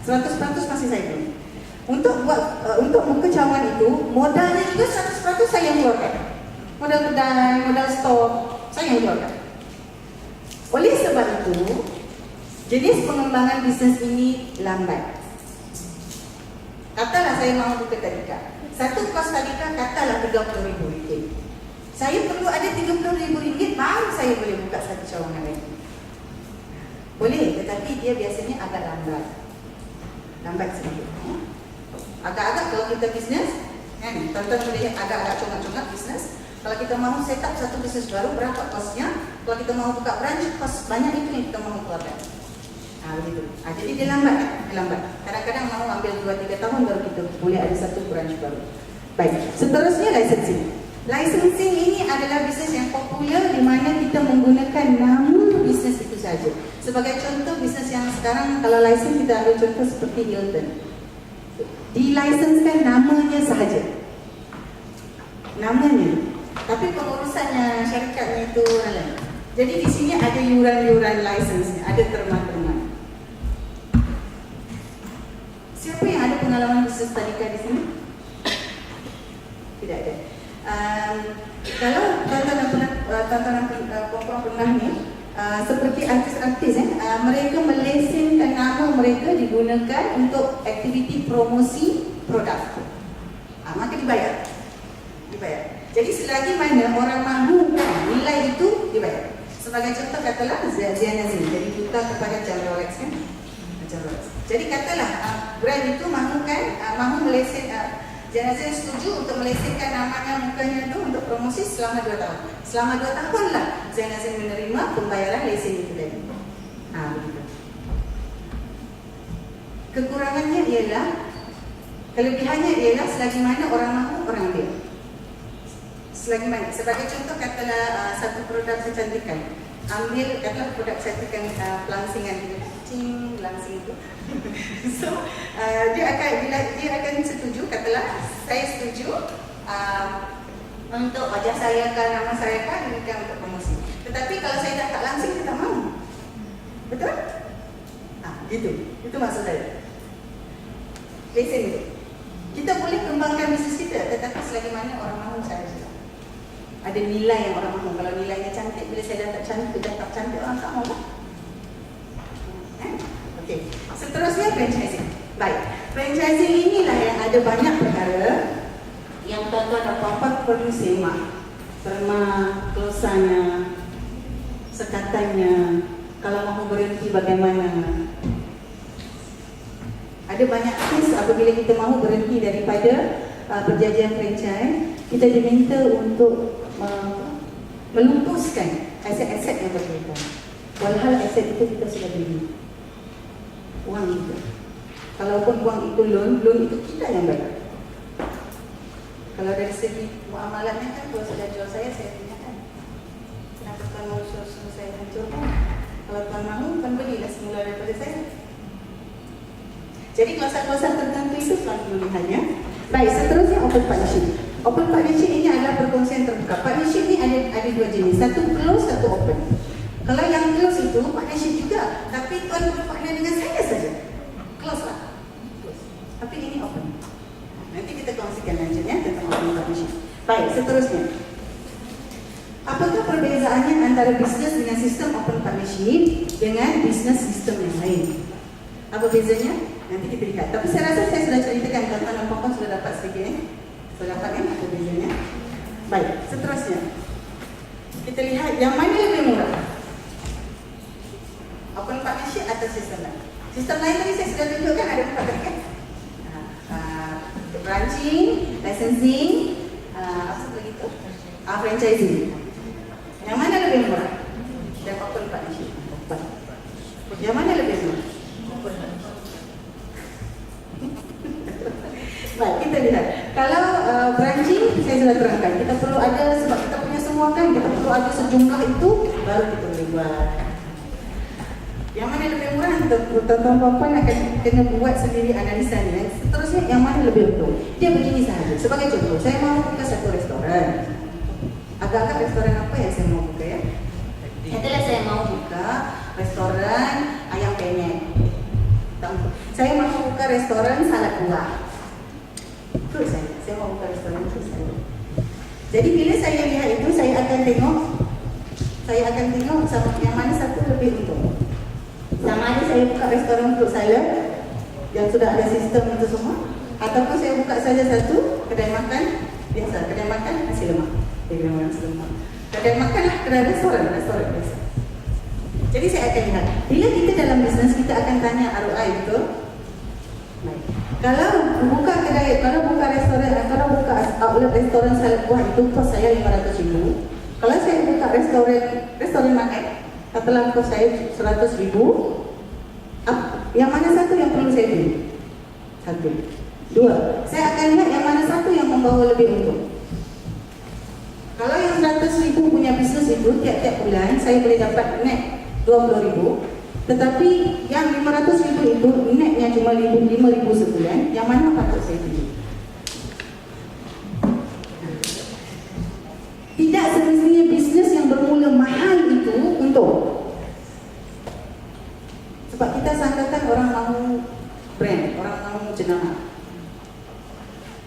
100% masih saya guna. Untuk muka cawan itu, modalnya juga 100% saya yang keluarkan. Modal kedai, modal stok, saya yang keluarkan. Oleh sebab itu, jenis pengembangan bisnes ini lambat. Katalah saya mahu buka tadika. Satu kos tadika katalah RM30,000. Saya perlu ada RM30,000 baru saya boleh buka satu cawangan lagi. Boleh, tetapi dia biasanya agak lambat. Lambat sedikit. Agak-agak kalau kita bisnes, kan, tuan-tuan boleh agak-agak congak-congak bisnes. Kalau kita mahu set up satu bisnes baru, berapa kosnya? Kalau kita mahu buka branch, kos banyak itu yang kita mahu keluarkan. Begitu. Jadi dia lambat, kan? Dia lambat. Kadang-kadang mahu ambil 2-3 tahun baru kita boleh ada satu branch baru. Baik, seterusnya licensing. Licensing ini adalah bisnes yang popular di mana kita menggunakan nama bisnes itu saja. Sebagai contoh bisnes yang sekarang kalau license kita ambil contoh seperti Hilton. Dilicenskan namanya sahaja. Namanya. Tapi pengurusannya, syarikatnya itu lain. Jadi di sini ada yuran-yuran license-nya, ada terma-terma. Siapa yang ada pengalaman bisnes tadika di sini? Tidak ada. Kalau tuan-tuan perempuan pernah ni, seperti artis-artis, mereka melesenkan nama mereka digunakan untuk aktiviti promosi produk. Maka dibayar. Jadi selagi mana orang mahukan nilai itu dibayar. Sebagai contoh katalah Zianazin jadi duta kepada jam Rolex, kan? Jadi katalah brand itu mahu melesen, Zianazin setuju untuk melesenkan namanya mukanya itu untuk promosi selama 2 tahun. Selama 2 tahunlah Zianazin menerima pembayaran lesen itu tadi. Begitu. Kekurangannya ialah, kelebihannya ialah selagi mana orang mahu, orang ambil. Selagi mana, sebagai contoh katalah satu produk kecantikan, ambil katalah produk kecantikan pelangsingan gitu, langsing itu. So dia akan setuju, katalah saya setuju untuk wajah saya kan, nama saya kan, demikian untuk promosi. Tetapi kalau saya dah tak langsing, saya tak mahu. Betul? Gitu. Itu maksud saya. Lesen itu. Kita boleh kembangkan bisnes kita, tetapi selagi mana orang mahu saya saja. Ada nilai yang orang mahu. Kalau nilainya cantik, bila saya dah tak cantik, orang tak mahu lah. Okey. Seterusnya franchising. Baik. Franchising inilah yang ada banyak perkara yang tuan-tuan dan puan-puan perlu semak. Terma, kelosanya, sekatannya, kalau mahu berhenti bagaimana. Ada banyak kes apabila kita mahu berhenti daripada perjanjian franchise, kita diminta untuk melumpuskan aset-aset yang berkaitan. Walhal aset itu kita sudah beli. Wang itu. Kalaupun wang itu loan itu kita yang bayar. Kalau dari segi muamalahnya kan, kalau sudah jual saya tanyakan, kenapa tuan mau suruh saya hancurkan? Kalau tuan mahu, kan belilah semula daripada saya. Jadi klausa-klausa tertentu itu tuan perlu lihatnya. Baik, seterusnya open partnership. Open partnership ini adalah perkongsian terbuka. Partnership ini ada 2 jenis, satu close, satu open. Kalau yang close itu partnership juga, tapi tuan boleh partner dengan saya saja. Close lah. Close. Tapi ini open. Nanti kita kongsikan lanjutnya tentang open partnership. Baik, seterusnya. Apakah perbezaannya antara bisnes dengan sistem open partnership dengan bisnes sistem yang lain? Apa bezanya? Nanti kita lihat. Tapi saya rasa saya sudah ceritakan, tuan-tuan dan puan-puan sudah dapat sedikit. Sudah dapat kan apa bezanya? Baik, seterusnya. Kita lihat yang mana lebih murah. Open partnership atau sistem lain? Sistem lain tadi saya sudah tunjukkan ada 4 tadi kan? Branching, licensing, apa satu lagi tu? Franchising. Yang mana lebih murah? Dan open partnership. Yang mana lebih murah? Open partnership. Baik, kita lihat. Kalau branching, saya sudah terangkan. Kita perlu ada, sebab kita punya semua kan, kita perlu ada sejumlah itu, baru kita boleh buat. Yang mana lebih murah, tuan-tuan puan-puan akan kena buat sendiri analisanya. Seterusnya, yang mana lebih untung? Dia begini sahaja. Sebagai contoh, saya mahu buka satu restoran. Agak-agak restoran apa yang saya mau buka ya? Katalah saya mahu buka restoran ayam penyet. saya mau buka restoran salad buah. Terus saya mau buka restoran salad. Jadi bila saya lihat itu, saya akan tengok sama yang mana satu lebih untung. Sama ada saya buka restoran fruit salad yang sudah ada sistem itu semua, ataupun saya buka saja satu kedai makan biasa, kedai makan nasi lemak, kedai makan lah, kedai restoran biasa. Jadi saya akan lihat, bila kita dalam bisnes kita akan tanya ROI, betul? Baik. Kalau buka restoran, kalau buka outlet restoran salad buah itu kos saya 500,000. Kalau saya buka restoran makan, katakanlah kos saya 100,000. Yang mana satu yang perlu saya beli? Satu. Dua, saya akan lihat yang mana satu yang membawa lebih untung. Kalau yang 100,000 punya bisnes itu tiap-tiap bulan saya boleh dapat net 20,000, tetapi yang 500,000 itu netnya cuma 5,000 sebulan, yang mana patut saya beli? Tidak semestinya bisnes yang bermula mahal itu untung. Sebab kita sangkakan orang mahu brand, orang mahu jenama.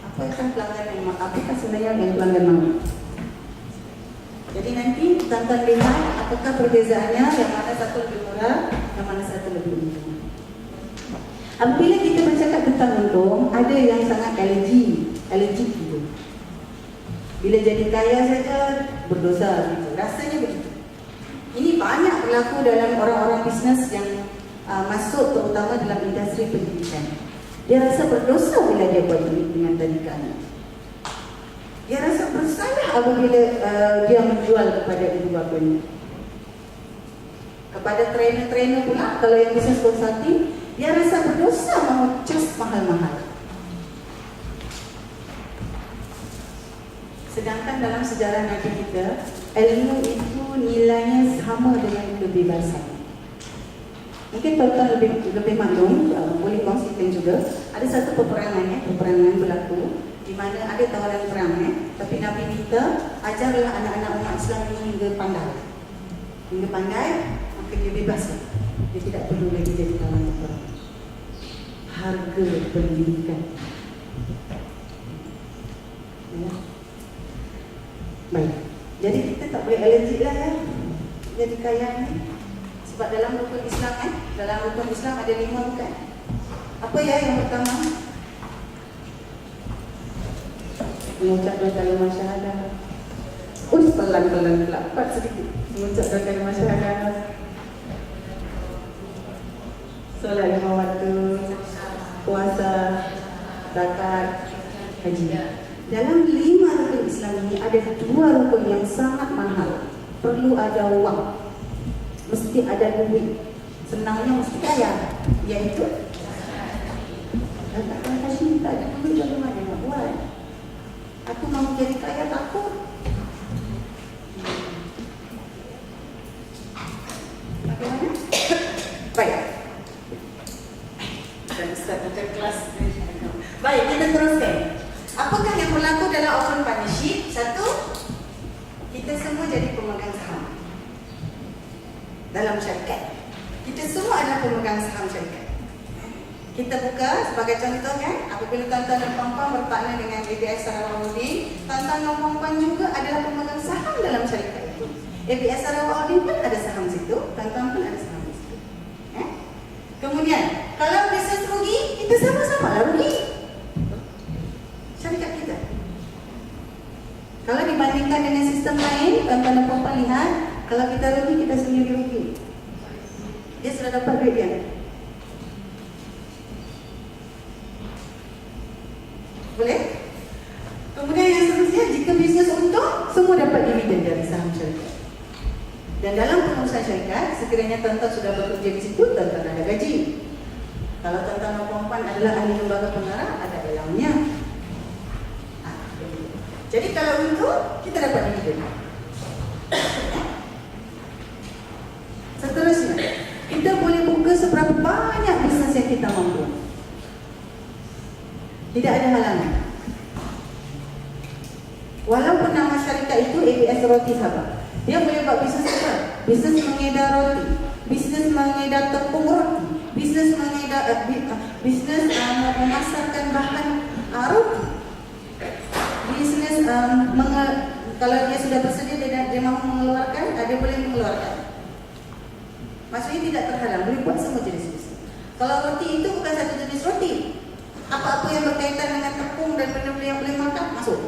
Apakah pelanggan yang mahu? Apakah sebenarnya yang pelanggan mahu? Jadi nanti tuan-tuan lihat apakah perbezaannya, yang mana satu lebih murah, yang mana satu lebih untung. Apabila kita bercakap tentang untung, ada yang sangat alergi gitu. Bila jadi kaya saja berdosa gitu. Rasanya begitu. Ini banyak berlaku dalam orang-orang bisnes yang masuk terutama dalam industri pendidikan. Dia rasa berdosa bila dia buat duit dengan tadikannya. Dia rasa bersalah apabila dia menjual kepada ibu bapanya. Kepada trainer-trainer pula, kalau yang bisnes consulting, dia rasa berdosa mahu cas mahal-mahal. Sedangkan dalam sejarah Nabi kita, ilmu itu nilainya sama dengan kebebasan. Mungkin tuan-tuan lebih maklum, boleh kongsikan juga. Ada satu peperangan berlaku di mana ada tawaran perang, tapi Nabi kita ajarlah anak-anak umat Islam ini hingga pandai, maka dia bebas. Dia tidak perlu lagi jadi tawaran perang. Harga pendidikan. Ya. Baik. Jadi kita tak boleh alergi lah ya. Jadi kaya ni. Sebab dalam rukun Islam dalam rukun Islam ada 5 bukan? Apa ya yang pertama? Mengucap 2 kalimah syahadah. Pelan-pelan cepat sedikit. Mengucap 2 kalimah syahadah. Solat 5 waktu, puasa, zakat, haji. Dalam 5 rukun Islam ini ada 2 rukun yang sangat mahal. Perlu ada wang. Mesti ada duit. Senangnya mesti kaya. Iaitu tak kasih, tak ada duit, bagaimana nak buat? Aku mahu jadi kaya, takut. Bagaimana? Baik. Dan start bukan kelas. Baik, kita teruskan. Apakah yang berlaku dalam open partnership? Satu, kita semua jadi pemegang saham dalam syarikat. Kita semua adalah pemegang saham syarikat. Kita buka sebagai contoh kan, apabila tuan-tuan dan puan-puan berpartner dengan ABS Sarawak Holding, tuan-tuan dan puan-puan juga adalah pemegang saham dalam syarikat itu. ABS Sarawak Holding pun ada saham situ, tuan-tuan pun ada saham di situ. Kemudian, kalau bisnes rugi, kita sama-sama lah rugi. Syarikat kita. Kalau dibandingkan dengan sistem lain, tuan-tuan dan puan-puan lihat, kalau kita rugi, kita sendiri rugi. Dia sudah dapat duit dia. Boleh? Kemudian yang seterusnya, jika bisnes untung, semua dapat dividen dari saham syarikat. Dan dalam pengurusan syarikat, sekiranya tuan-tuan sudah bekerja di situ, tuan-tuan ada gaji. Kalau tuan-tuan dan puan-puan adalah ahli lembaga pengarah, ada ilmunya. Jadi kalau untung, kita dapat dividen. Seterusnya, kita boleh buka seberapa banyak bisnes yang kita mampu. Tidak ada halangan. Walaupun nama syarikat itu ABS Roti Sabah, dia boleh buat bisnes apa? Bisnes mengedar roti, bisnes mengedar tepung roti, bisnes mengedar bisnes memasarkan bahan roti, bisnes kalau dia sudah bersedia dia mahu mengeluarkan, dia boleh mengeluarkan. Maksudnya tidak terhalang, boleh buat semua jenis bisnes. Kalau roti itu bukan satu jenis roti, apa-apa yang berkaitan dengan tepung dan benda-benda yang boleh makan masuk.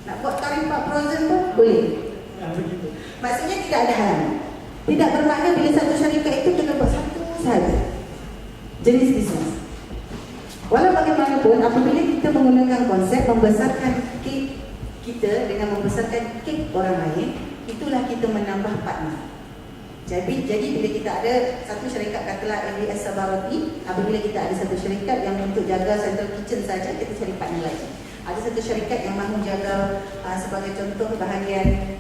Nak buat kari pak frozen pun boleh. Begitu. Maksudnya tidak ada halangan. Tidak bermakna bila satu syarikat itu kena buat satu sahaja jenis bisnes. Walau bagaimanapun, apabila kita menggunakan konsep membesarkan kek kita dengan membesarkan kek orang lain, itulah kita menambah partner. Jadi bila kita ada satu syarikat, katalah MBS Sabah Roti, apabila kita ada satu syarikat yang untuk jaga central kitchen saja, kita cari partner lain. Ada satu syarikat yang mahu jaga sebagai contoh bahagian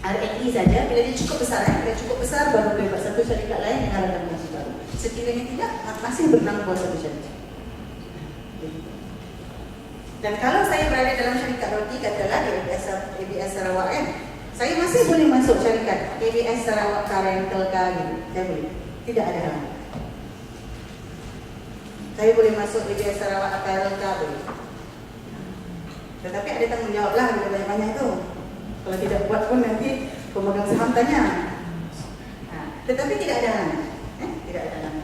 R&D saja, bila dia cukup besar, bila cukup besar baru boleh buat satu syarikat lain dengan rakan kongsi baru. Sekiranya tidak, masih bernama buat satu syarikat. Dan kalau saya berada dalam syarikat roti, katalah di ABS Sarawak kan, saya masih boleh masuk syarikat ABS Sarawak Rental Car gitu. Saya boleh. Tidak ada hal. Saya boleh masuk ABS Sarawak Rental Car boleh. Tetapi ada tanggungjawab lah bila banyak-banyak tu. Kalau tidak buat pun nanti pemegang saham tanya. Tetapi tidak ada hal. Tidak ada hal.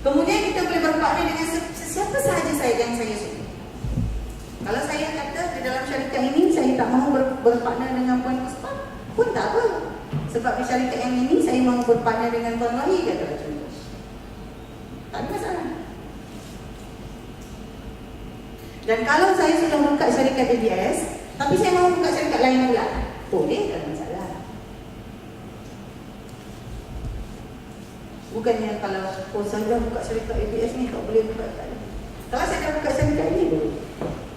Kemudian kita boleh berpartner dengan siapa sahaja yang saya suka. Kalau saya kata di dalam syarikat ini saya tak mahu berpartner dengan Puan Muspa, pun tak apa. Sebab di syarikat yang ini saya mahu berpartner dengan Puan Wahi, katalah contoh. Tak ada masalah. Dan kalau saya sudah buka syarikat ABS, tapi saya mahu buka syarikat lain pula, boleh, tak ada masalah. Bukannya kalau saya dah buka syarikat ABS ni tak boleh buka syarikat lain. Kalau saya dah buka syarikat ini boleh.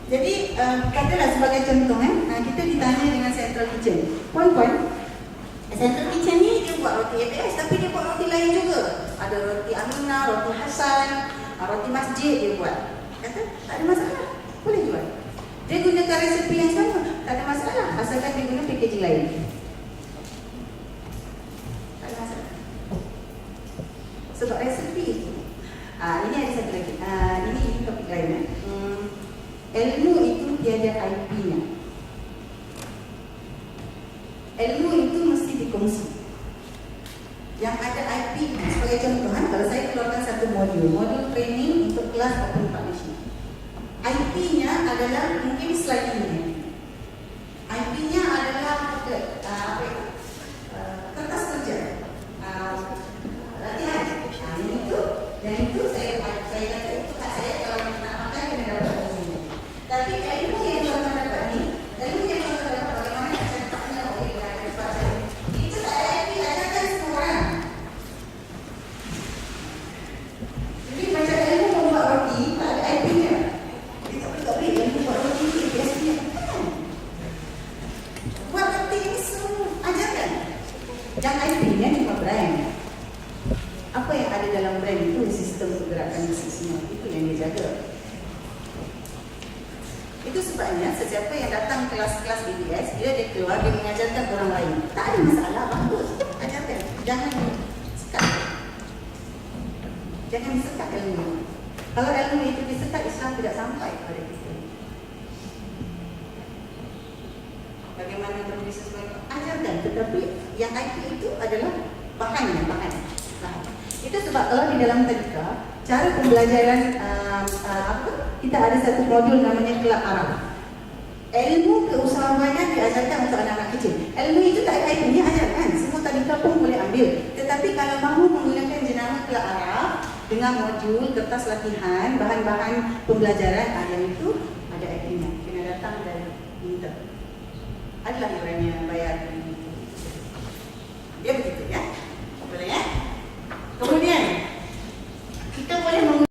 Jadi, katalah sebagai contoh, kita ditanya dengan Central Kitchen. Puan-puan, Central Kitchen ni dia buat roti ABS, tapi dia buat roti lain juga. Ada roti Aminah, roti Hasan, roti Masjid dia buat. Kata, tak ada masalah, boleh jual. Dia gunakan resepi yang sama, tak ada masalah, asalkan dia guna packaging lain. Tak ada masalah. Sebab resepi itu. Ini ada satu lagi. Ini topik lain. Ilmu itu tiada IP-nya. Ilmu itu mesti dikongsi. Yang ada IP, sebagai contoh, kalau saya keluarkan satu modul training untuk kelas open partnership. IP-nya adalah mungkin slide ini. IP-nya adalah kertas kerja. Latihan. Itu dan itu saya kata itu hak saya kalau nak makan kena dapat. Tapi ilmu yang tuan-tuan dapat ni, ilmu yang tuan-tuan dapat bagaimana nak cari partner oleh berada pasal itu tak ada IP, ajarkan semua orang. Jadi macam ilmu membuat roti, tak ada IP-nya. Dia tak boleh ilmu buat roti ni, biasanya buat roti ni semua, ajarkan. Yang IP-nya cuma brand. Apa yang ada dalam brand itu, sistem pergerakan bisnes semua, itu yang dia jaga. Itu sebabnya sesiapa yang datang kelas-kelas BBS, bila dia keluar, dia mengajarkan orang lain. Tak ada masalah, bagus. Ajarkan. Jangan sekat. Jangan disekat ilmu. Kalau ilmu itu disekat, Islam tidak sampai kepada kita. Bagaimana berbisnes mereka? Ajarkan. Tetapi yang IP itu adalah bahannya, bahan. Itu sebab kalau di dalam tadika, cara pembelajaran kita ada satu modul namanya Kelab Arab. Ilmu keusahawanan diajarkan untuk anak-anak kecil. Ilmu itu tak ada IP-nya, ajarkan. Semua tadika pun boleh ambil. Tetapi kalau mahu menggunakan jenama Kelab Arab dengan modul, kertas latihan, bahan-bahan pembelajaran, yang itu ada IP-nya. Kena datang dan minta. Adalah iurannya bayar